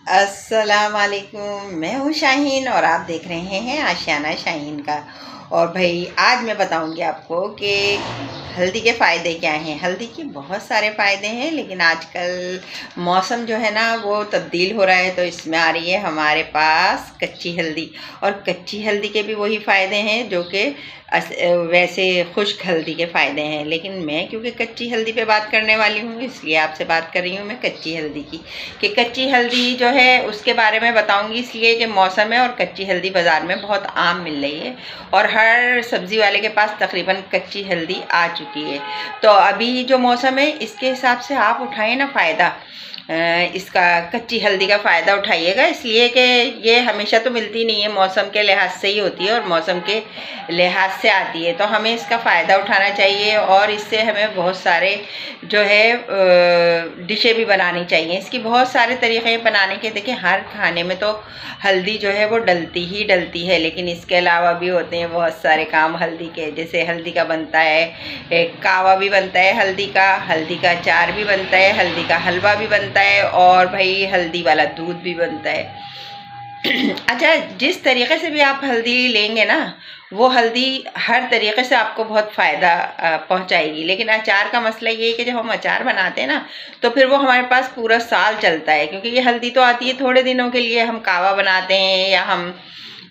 अस्सलाम वालेकुम। मैं हूँ शाहीन और आप देख रहे हैं आशियाना शाहीन का। और भाई आज मैं बताऊंगी आपको कि हल्दी के फ़ायदे क्या हैं। हल्दी के बहुत सारे फ़ायदे हैं, लेकिन आजकल मौसम जो है ना वो तब्दील हो रहा है, तो इसमें आ रही है हमारे पास कच्ची हल्दी। और कच्ची हल्दी के भी वही फ़ायदे हैं जो कि वैसे खुश्क हल्दी के फ़ायदे हैं। लेकिन मैं क्योंकि कच्ची हल्दी पे बात करने वाली हूँ, इसलिए आपसे बात कर रही हूँ मैं कच्ची हल्दी की। कि कच्ची हल्दी जो है उसके बारे में बताऊंगी, इसलिए कि मौसम है और कच्ची हल्दी बाज़ार में बहुत आम मिल रही है और हर सब्ज़ी वाले के पास तकरीबन कच्ची हल्दी आ चुकी है। तो अभी जो मौसम है इसके हिसाब से आप उठाएं ना फ़ायदा, इसका कच्ची हल्दी का फ़ायदा उठाइएगा, इसलिए कि ये हमेशा तो मिलती नहीं है, मौसम के लिहाज से ही होती है और मौसम के लिहाज से आती है। तो हमें इसका फ़ायदा उठाना चाहिए और इससे हमें बहुत सारे जो है डिशें भी बनानी चाहिए। इसकी बहुत सारे तरीक़े बनाने के। देखिए, हर खाने में तो हल्दी जो है वो डलती ही डलती है, लेकिन इसके अलावा भी होते हैं बहुत सारे काम हल्दी के। जैसे हल्दी का बनता है एक कावा भी बनता है, हल्दी का अचार भी बनता है, हल्दी का हलवा भी बनता है और भाई हल्दी वाला दूध भी बनता है। अच्छा, जिस तरीके से भी आप हल्दी लेंगे ना, वो हल्दी हर तरीके से आपको बहुत फ़ायदा पहुंचाएगी। लेकिन अचार का मसला ये है कि जब हम अचार बनाते हैं ना, तो फिर वो हमारे पास पूरा साल चलता है, क्योंकि ये हल्दी तो आती है थोड़े दिनों के लिए। हम कावा बनाते हैं या हम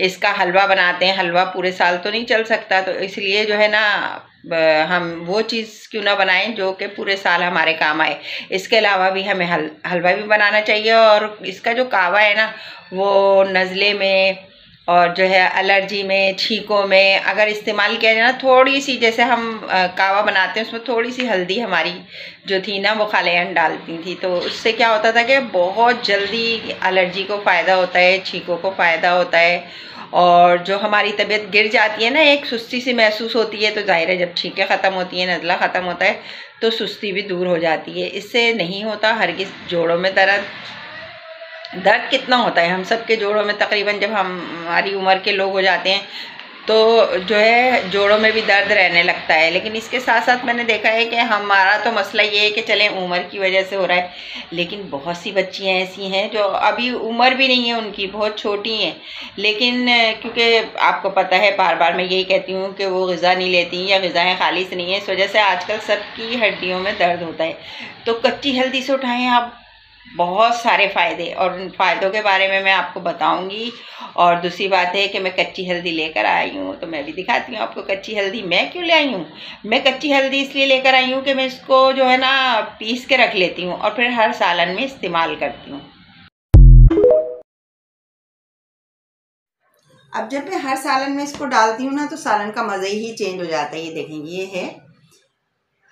इसका हलवा बनाते हैं, हलवा पूरे साल तो नहीं चल सकता, तो इसलिए जो है ना हम वो चीज़ क्यों ना बनाएं जो कि पूरे साल हमारे काम आए। इसके अलावा भी हमें हलवा भी बनाना चाहिए। और इसका जो कावा है ना, वो नज़ले में और जो है एलर्जी में, छींकों में अगर इस्तेमाल किया जाए ना, थोड़ी सी, जैसे हम कावा बनाते हैं उसमें थोड़ी सी हल्दी हमारी जो थी ना वो खालियान डालती थी, तो उससे क्या होता था कि बहुत जल्दी एलर्जी को फ़ायदा होता है, छींकों को फ़ायदा होता है। और जो हमारी तबीयत गिर जाती है ना, एक सुस्ती सी महसूस होती है, तो ज़ाहिर है जब छींकें ख़त्म होती हैं, नज़ला ख़त्म होता है, तो सुस्ती भी दूर हो जाती है। इससे नहीं होता हरगिज़ जोड़ों में दर्द। दर्द कितना होता है हम सब के जोड़ों में, तकरीबन जब हमारी उम्र के लोग हो जाते हैं तो जो है जोड़ों में भी दर्द रहने लगता है। लेकिन इसके साथ साथ मैंने देखा है कि हमारा तो मसला ये है कि चलें उम्र की वजह से हो रहा है, लेकिन बहुत सी बच्चियां ऐसी हैं जो अभी उम्र भी नहीं है उनकी, बहुत छोटी हैं, लेकिन क्योंकि आपको पता है, बार बार मैं यही कहती हूँ कि वो ग़िज़ा नहीं लेती या ग़िज़ाएँ खालिश नहीं है, इस वजह से आजकल सबकी हड्डियों में दर्द होता है। तो कच्ची हल्दी से उठाएँ आप बहुत सारे फ़ायदे, और उन फ़ायदों के बारे में मैं आपको बताऊंगी। और दूसरी बात है कि मैं कच्ची हल्दी लेकर आई हूँ, तो मैं भी दिखाती हूँ आपको कच्ची हल्दी मैं क्यों ले आई हूँ। मैं कच्ची हल्दी इसलिए लेकर आई हूँ कि मैं इसको जो है ना पीस के रख लेती हूँ और फिर हर सालन में इस्तेमाल करती हूँ। अब जब मैं हर सालन में इसको डालती हूँ ना, तो सालन का मज़ा ही चेंज हो जाता है। ये देखें, ये है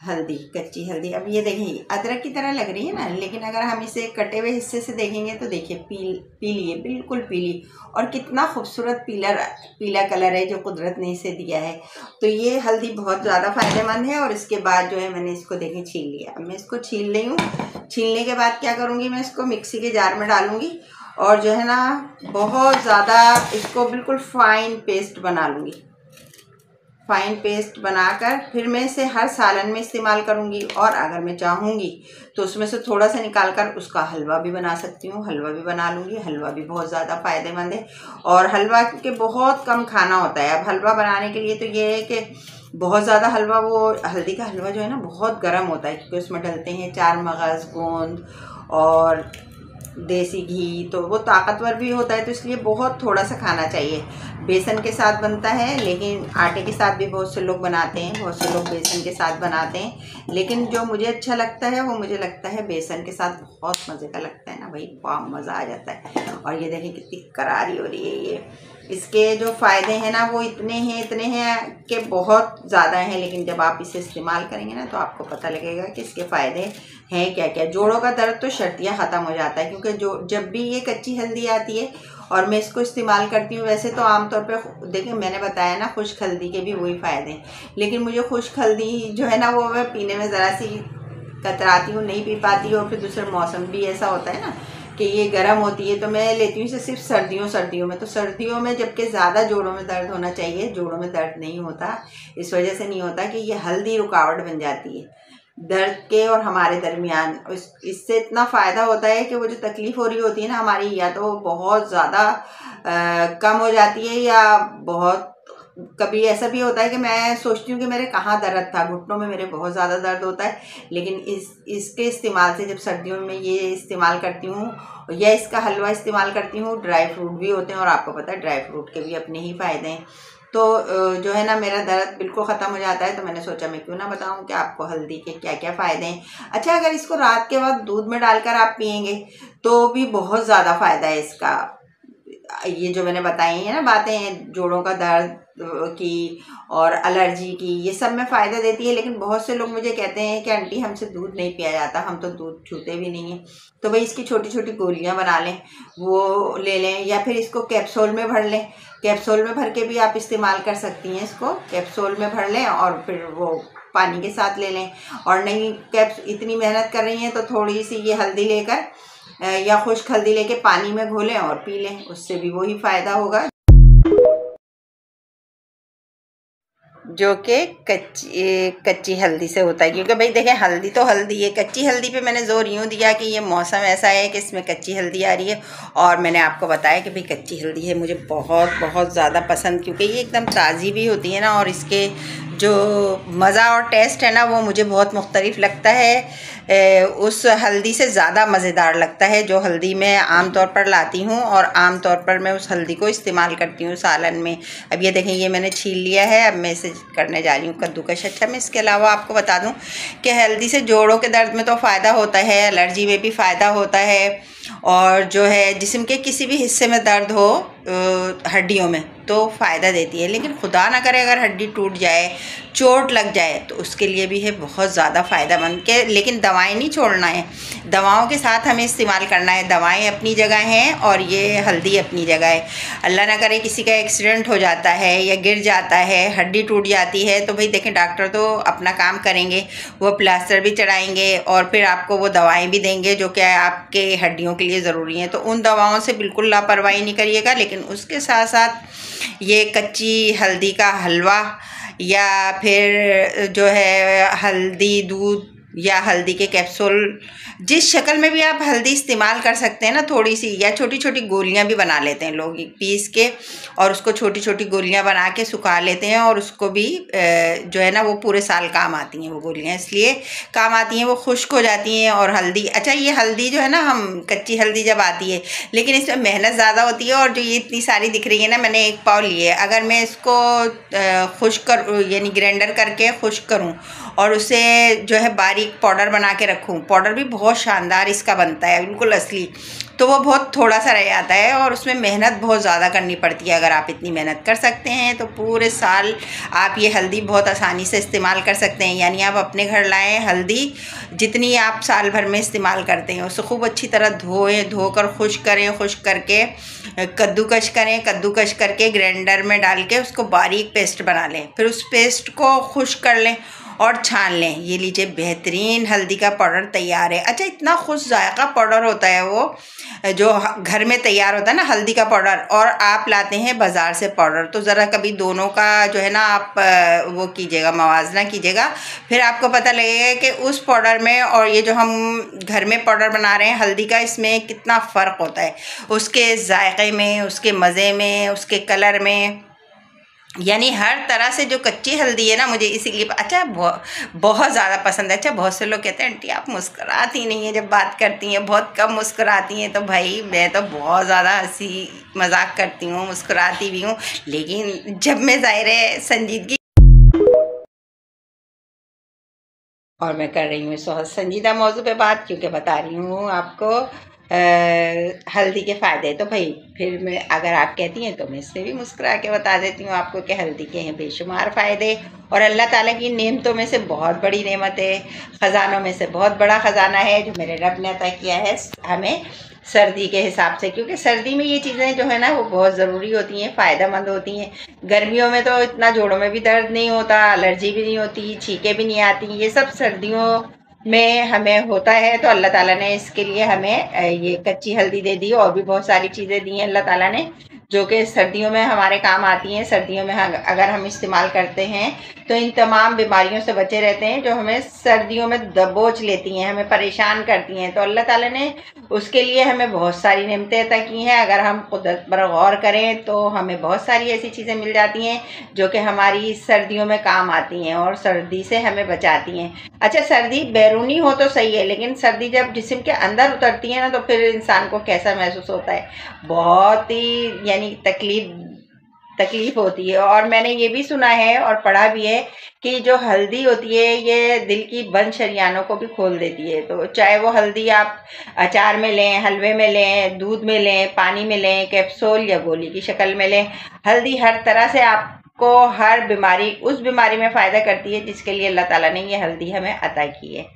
हल्दी, कच्ची हल्दी। अब ये देखेंगे अदरक की तरह लग रही है ना, लेकिन अगर हम इसे कटे हुए हिस्से से देखेंगे तो देखिए पीली है, बिल्कुल पीली, और कितना खूबसूरत पीला कलर है जो कुदरत ने इसे दिया है। तो ये हल्दी बहुत ज़्यादा फ़ायदेमंद है। और इसके बाद जो है मैंने इसको देखें छील लिया। अब मैं इसको छील रही हूँ। छीलने के बाद क्या करूँगी, मैं इसको मिक्सी के जार में डालूँगी और जो है ना बहुत ज़्यादा इसको बिल्कुल फ़ाइन पेस्ट बना लूँगी। फाइन पेस्ट बनाकर फिर मैं इसे हर सालन में इस्तेमाल करूंगी। और अगर मैं चाहूँगी तो उसमें से थोड़ा सा निकाल कर उसका हलवा भी बना सकती हूँ, हलवा भी बना लूँगी। हलवा भी बहुत ज़्यादा फ़ायदेमंद है और हलवा के बहुत कम खाना होता है। अब हलवा बनाने के लिए तो ये है कि बहुत ज़्यादा हलवा, वो हल्दी का हलवा जो है ना बहुत गर्म होता है, क्योंकि उसमें डलते हैं 4 मगज़, गोंद और देसी घी, तो वो ताकतवर भी होता है, तो इसलिए बहुत थोड़ा सा खाना चाहिए। बेसन के साथ बनता है, लेकिन आटे के साथ भी बहुत से लोग बनाते हैं, बहुत से लोग बेसन के साथ बनाते हैं, लेकिन जो मुझे अच्छा लगता है वो मुझे लगता है बेसन के साथ बहुत मज़े का लगता है ना भाई, वाह मज़ा आ जाता है। और ये देखें कितनी करारी हो रही है ये। इसके जो फ़ायदे हैं ना वो इतने हैं कि बहुत ज़्यादा हैं, लेकिन जब आप इसे इस्तेमाल करेंगे ना तो आपको पता लगेगा कि इसके फ़ायदे हैं क्या क्या। जोड़ों का दर्द तो शर्तियाँ ख़त्म हो जाता है, क्योंकि जो जब भी ये कच्ची हल्दी आती है और मैं इसको इस्तेमाल करती हूँ, वैसे तो आमतौर पे देखिए मैंने बताया ना खुश्क हल्दी के भी वही फ़ायदे हैं, लेकिन मुझे खुश्क हल्दी जो है ना वो मैं पीने में ज़रा सी कतराती हूँ, नहीं पी पाती हूँ। और फिर दूसरा मौसम भी ऐसा होता है ना कि ये गर्म होती है, तो मैं लेती हूँ इसे सिर्फ सर्दियों में। तो सर्दियों में जबकि ज़्यादा जोड़ों में दर्द होना चाहिए, जोड़ों में दर्द नहीं होता, इस वजह से नहीं होता कि ये हल्दी रुकावट बन जाती है। दर्द के और हमारे दरमियान। इससे इतना फ़ायदा होता है कि वो जो तकलीफ़ हो रही होती है ना हमारी, या तो बहुत ज़्यादा कम हो जाती है, या बहुत कभी ऐसा भी होता है कि मैं सोचती हूँ कि मेरे कहाँ दर्द था, घुटनों में मेरे बहुत ज़्यादा दर्द होता है। लेकिन इसके इस्तेमाल से, जब सर्दियों में ये इस्तेमाल करती हूँ या इसका हलवा इस्तेमाल करती हूँ, ड्राई फ्रूट भी होते हैं और आपको पता है ड्राई फ्रूट के भी अपने ही फ़ायदे हैं, तो जो है ना मेरा दर्द बिल्कुल ख़त्म हो जाता है। तो मैंने सोचा मैं क्यों ना बताऊं कि आपको हल्दी के क्या क्या फ़ायदे हैं। अच्छा, अगर इसको रात के वक्त दूध में डालकर आप पियेंगे तो भी बहुत ज़्यादा फ़ायदा है इसका। ये जो मैंने बताई है ना बातें, जोड़ों का दर्द की और एलर्जी की, ये सब में फ़ायदा देती है। लेकिन बहुत से लोग मुझे कहते हैं कि आंटी हमसे दूध नहीं पिया जाता, हम तो दूध छूते भी नहीं हैं। तो भाई इसकी छोटी छोटी गोलियां बना लें, वो ले लें, या फिर इसको कैप्सूल में भर लें। कैप्सूल में भर के भी आप इस्तेमाल कर सकती हैं। इसको कैप्सूल में भर लें और फिर वो पानी के साथ ले लें। और नहीं इतनी मेहनत कर रही हैं तो थोड़ी सी ये हल्दी लेकर या खुश्क हल्दी लेके पानी में घोलें और पी लें, उससे भी वही फ़ायदा होगा जो कि कच्ची हल्दी से होता है। क्योंकि भाई देखें, हल्दी तो हल्दी है। कच्ची हल्दी पे मैंने ज़ोर यूँ दिया कि ये मौसम ऐसा है कि इसमें कच्ची हल्दी आ रही है, और मैंने आपको बताया कि भाई कच्ची हल्दी है मुझे बहुत बहुत ज़्यादा पसंद, क्योंकि ये एकदम ताज़ी भी होती है ना, और इसके जो मज़ा और टेस्ट है ना वो मुझे बहुत मुख्तलिफ लगता है। उस हल्दी से ज़्यादा मज़ेदार लगता है जो हल्दी मैं आम तौर पर लाती हूँ, और आम तौर पर मैं उस हल्दी को इस्तेमाल करती हूँ सालन में। अब ये देखें, ये मैंने छील लिया है, अब मैं इसे करने जा रही हूँ कद्दूकश। अच्छा, मैं इसके अलावा आपको बता दूँ कि हल्दी से जोड़ों के दर्द में तो फ़ायदा होता है, एलर्जी में भी फ़ायदा होता है, और जो है जिस्म के किसी भी हिस्से में दर्द हो हड्डियों में तो फ़ायदा देती है। लेकिन खुदा ना करे अगर हड्डी टूट जाए, चोट लग जाए, तो उसके लिए भी है बहुत ज़्यादा फ़ायदेमंद के। लेकिन दवाएं नहीं छोड़ना है, दवाओं के साथ हमें इस्तेमाल करना है। दवाएं अपनी जगह हैं और ये हल्दी अपनी जगह है। अल्लाह ना करे किसी का एक्सीडेंट हो जाता है या गिर जाता है, हड्डी टूट जाती है, तो भाई देखें डॉक्टर तो अपना काम करेंगे, वो प्लास्टर भी चढ़ाएंगे और फिर आपको वो दवाएँ भी देंगे जो कि आपके हड्डियों के लिए ज़रूरी हैं। तो उन दवाओं से बिल्कुल लापरवाही नहीं करिएगा। लेकिन उसके साथ साथ ये कच्ची हल्दी का हलवा, या फिर जो है हल्दी दूध या हल्दी के कैप्सूल, जिस शक्ल में भी आप हल्दी इस्तेमाल कर सकते हैं ना, थोड़ी सी या छोटी छोटी गोलियां भी बना लेते हैं लोग पीस के, और उसको छोटी छोटी गोलियां बना के सुखा लेते हैं, और उसको भी जो है ना वो पूरे साल काम आती हैं वो गोलियां। इसलिए काम आती हैं, वो खुश्क हो जाती हैं। और हल्दी, अच्छा ये हल्दी जो है ना, हम कच्ची हल्दी जब आती है, लेकिन इसमें मेहनत ज़्यादा होती है। और जो ये इतनी सारी दिख रही है ना, मैंने 1 पाव लिए, अगर मैं इसको खुश्क कर यानी ग्राइंडर करके खुश्क करूँ और उसे जो है बारीक पाउडर बना के रखूँ, पाउडर भी बहुत शानदार इसका बनता है, बिल्कुल असली, तो वो बहुत थोड़ा सा रह जाता है और उसमें मेहनत बहुत ज़्यादा करनी पड़ती है। अगर आप इतनी मेहनत कर सकते हैं तो पूरे साल आप ये हल्दी बहुत आसानी से इस्तेमाल कर सकते हैं। यानी आप अपने घर लाएं हल्दी, जितनी आप साल भर में इस्तेमाल करते हैं, उसे खूब अच्छी तरह धोकर खुश्क करें, खुश्क करके कद्दूकश करें, कद्दूकश करके ग्राइंडर में डाल के उसको बारीक पेस्ट बना लें। फिर उस पेस्ट को खुश्क कर लें और छान लें। ये लीजिए, बेहतरीन हल्दी का पाउडर तैयार है। अच्छा, इतना खुश जायका पाउडर होता है वो जो घर में तैयार होता है ना हल्दी का पाउडर, और आप लाते हैं बाज़ार से पाउडर, तो ज़रा कभी दोनों का जो है ना आप वो कीजिएगा, मवाजना कीजिएगा। फिर आपको पता लगेगा कि उस पाउडर में और ये जो हम घर में पाउडर बना रहे हैं हल्दी का, इसमें कितना फ़र्क होता है, उसके जायके में, उसके मज़े में, उसके कलर में, यानी हर तरह से। जो कच्ची हल्दी है ना, मुझे इसीलिए अच्छा बहुत ज़्यादा पसंद है। अच्छा, बहुत से लोग कहते हैं आंटी आप मुस्कुराती नहीं हैं जब बात करती हैं, बहुत कम मुस्कुराती हैं। तो भाई मैं तो बहुत ज़्यादा हंसी मजाक करती हूँ, मुस्कुराती भी हूँ, लेकिन जब मैं ज़ाहिर है संजीदगी और मैं कर रही हूँ बहुत संजीदा मौजू पे बात, क्योंकि बता रही हूँ आपको हल्दी के फ़ायदे। तो भाई फिर मैं, अगर आप कहती हैं तो मैं इससे भी मुस्कुरा के बता देती हूँ आपको कि हल्दी के हैं बेशुमार फ़ायदे, और अल्लाह ताला की नेमतों में से बहुत बड़ी नेमत है, ख़जानों में से बहुत बड़ा ख़जाना है जो मेरे रब ने अता किया है हमें सर्दी के हिसाब से। क्योंकि सर्दी में ये चीज़ें जो है ना वो बहुत ज़रूरी होती हैं, फ़ायदेमंद होती हैं। गर्मियों में तो इतना जोड़ों में भी दर्द नहीं होता, एलर्जी भी नहीं होती, छींकें भी नहीं आती, ये सब सर्दियों में हमें होता है। तो अल्लाह ताला ने इसके लिए हमें ये कच्ची हल्दी दे दी, और भी बहुत सारी चीज़ें दी हैं अल्लाह ताला ने जो कि सर्दियों में हमारे काम आती हैं। सर्दियों में अगर हम इस्तेमाल करते हैं तो इन तमाम बीमारियों से बचे रहते हैं जो हमें सर्दियों में दबोच लेती हैं, हमें परेशान करती हैं। तो अल्लाह ताला ने उसके लिए हमें बहुत सारी नेमतें अता की हैं। अगर हम कुदरत पर गौर करें तो हमें बहुत सारी ऐसी चीज़ें मिल जाती हैं जो कि हमारी सर्दियों में काम आती हैं और सर्दी से हमें बचाती हैं। अच्छा, सर्दी बैरूनी हो तो सही है, लेकिन सर्दी जब जिस्म के अंदर उतरती है ना तो फिर इंसान को कैसा महसूस होता है, बहुत ही यानी तकलीफ होती है। और मैंने ये भी सुना है और पढ़ा भी है कि जो हल्दी होती है ये दिल की बंद शरियानों को भी खोल देती है। तो चाहे वो हल्दी आप अचार में लें, हलवे में लें, दूध में लें, पानी में लें, कैप्सूल या गोली की शक्ल में लें, हल्दी हर तरह से आपको हर बीमारी, उस बीमारी में फ़ायदा करती है जिसके लिए अल्लाह ताला ने ये हल्दी हमें अता की है।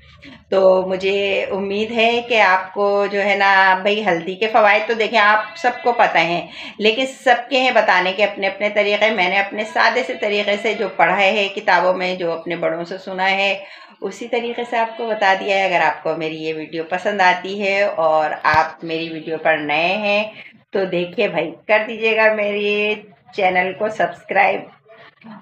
तो मुझे उम्मीद है कि आपको जो है ना भाई, हल्दी के फ़वाइद तो देखें आप सबको पता है, लेकिन सबके हैं बताने के अपने अपने तरीक़े। मैंने अपने सादे से तरीक़े से जो पढ़ा है किताबों में, जो अपने बड़ों से सुना है, उसी तरीक़े से आपको बता दिया है। अगर आपको मेरी ये वीडियो पसंद आती है और आप मेरी वीडियो पर नए हैं तो देखिए भाई, कर दीजिएगा मेरे चैनल को सब्सक्राइब।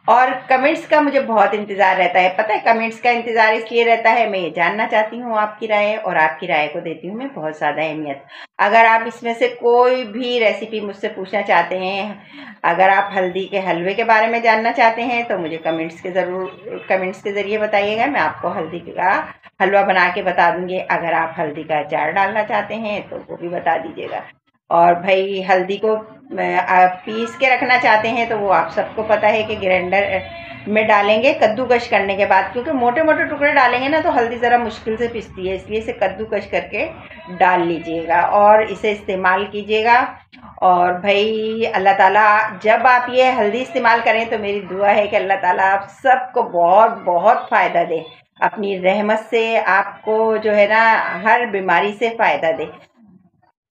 और कमेंट्स का मुझे बहुत इंतज़ार रहता है। पता है कमेंट्स का इंतज़ार इसलिए रहता है, मैं ये जानना चाहती हूँ आपकी राय, और आपकी राय को देती हूँ मैं बहुत ज़्यादा अहमियत। अगर आप इसमें से कोई भी रेसिपी मुझसे पूछना चाहते हैं, अगर आप हल्दी के हलवे के बारे में जानना चाहते हैं तो मुझे कमेंट्स के ज़रिए बताइएगा। मैं आपको हल्दी का हलवा बना के बता दूँगी। अगर आप हल्दी का अचार डालना चाहते हैं तो वो भी बता दीजिएगा। और भाई हल्दी को आप पीस के रखना चाहते हैं तो वो आप सबको पता है कि ग्राइंडर में डालेंगे कद्दूकश करने के बाद, क्योंकि मोटे मोटे टुकड़े डालेंगे ना तो हल्दी ज़रा मुश्किल से पिसती है, इसलिए इसे कद्दूकश करके डाल लीजिएगा और इसे इस्तेमाल कीजिएगा। और भाई अल्लाह ताला, जब आप ये हल्दी इस्तेमाल करें तो मेरी दुआ है कि अल्लाह ताला आप सबको बहुत बहुत फ़ायदा दे, अपनी रहमत से आपको जो है ना हर बीमारी से फ़ायदा दे।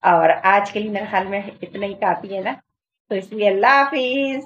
और आज के लिए मेरे ख्याल में इतना ही काफ़ी है ना, तो इसलिए अल्लाह हाफिज़।